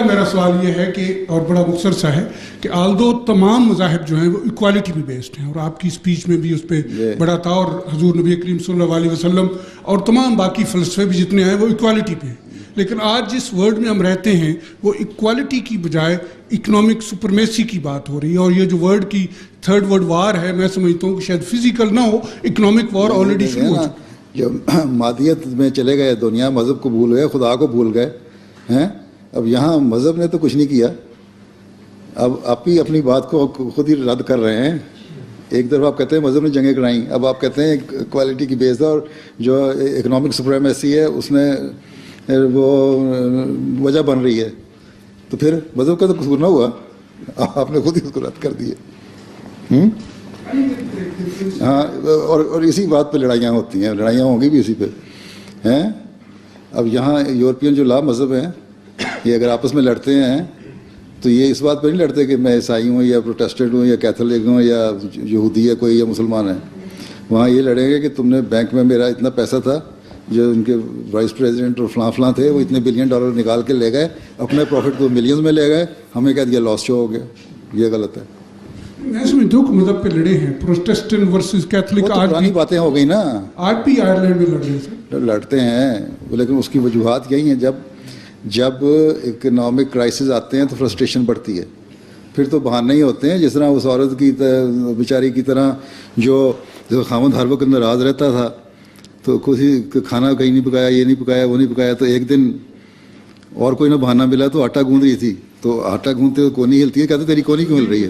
میرا سوال یہ ہے کہ اور بڑا مختصر سا ہے کہ آلدو تمام مذاہب جو ہیں وہ ایکوالٹی پہ بیسڈ ہیں، اور آپ کی اسپیچ میں بھی اس پہ بڑا تھا، اور حضور نبی کریم صلی اللہ علیہ وسلم اور تمام باقی فلسفے بھی جتنے ہیں وہ ایکوالٹی پہ ہیں. لیکن آج جس ورلڈ میں ہم رہتے ہیں وہ ایکوالٹی کی بجائے اکنامک سپرمیسی کی بات ہو رہی ہے، اور یہ جو ورلڈ کی تھرڈ ورلڈ وار ہے میں سمجھتا ہوں کہ شاید فزیکل نہ ہو، اکنامک وار آلریڈی شروع ہو چکی. جب مادیت میں چلے گئے دنیا، مذہب کو بھول گئے، خدا کو بھول گئے ہیں. اب یہاں مذہب نے تو کچھ نہیں کیا، اب آپ ہی اپنی بات کو خود ہی رد کر رہے ہیں. ایک طرف آپ کہتے ہیں مذہب نے جنگیں کرائیں، اب آپ کہتے ہیں کوالٹی کی بیس ہے، اور جو اکنامک سپریمیسی ہے اس میں وہ وجہ بن رہی ہے. تو پھر مذہب کا تو قصور نہ ہوا، آپ نے خود ہی اس کو رد کر دیے. ہاں، اور اسی بات پہ لڑائیاں ہوتی ہیں، لڑائیاں ہوں گی بھی اسی پہ ہیں. اب یہاں یورپین جو لا مذہب ہیں یہ اگر آپس میں لڑتے ہیں تو یہ اس بات پہ نہیں لڑتے کہ میں عیسائی ہوں یا پروٹیسٹنٹ ہوں یا کیتھولک ہوں یا یہودی ہے کوئی یا مسلمان ہے. وہاں یہ لڑیں گے کہ تم نے بینک میں میرا اتنا پیسہ تھا، جو ان کے وائس پریزیڈنٹ اور فلاں فلاں تھے وہ اتنے بلین ڈالر نکال کے لے گئے، اپنے پروفٹ کو ملینز میں لے گئے، ہمیں کہہ دیا لاس شو ہو گیا. یہ غلط ہے. میں سمجھتا ہوں کہ مذہب پہ لڑے ہیں، پروٹیسٹنٹ ورسز کیتھولک، آج پرانی باتیں ہو گئی نا، آج بھی آئرلینڈ میں لڑ رہے ہیں، لڑتے ہیں. لیکن اس کی وجوہات یہی ہیں، جب اکنامک کرائسس آتے ہیں تو فرسٹریشن بڑھتی ہے، پھر تو بہانے ہی ہوتے ہیں. جس طرح اس عورت کی بیچاری کی طرح جو خاوند ہر وقت ناراض رہتا تھا تو کچھ کھانا کہیں نہیں پکایا، یہ نہیں پکایا، وہ نہیں پکایا، تو ایک دن اور کوئی نہ بہانہ ملا تو آٹا گوندھ رہی تھی، تو آٹا گوندھتے تو کونی ہلتی ہے، کہتے تیری کونی کیوں ہل رہی ہے.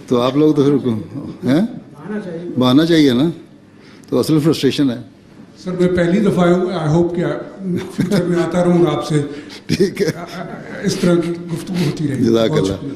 تو آپ لوگ تو پھر بہانا چاہیے نا، تو اصل فرسٹریشن ہے. سر میں پہلی دفعہ آیا ہوں، آئی ہوپ کہ فیوچر میں آتا رہوں گا آپ سے، ٹھیک ہے، اس طرح کی گفتگو ہوتی رہے. جزاک اللہ.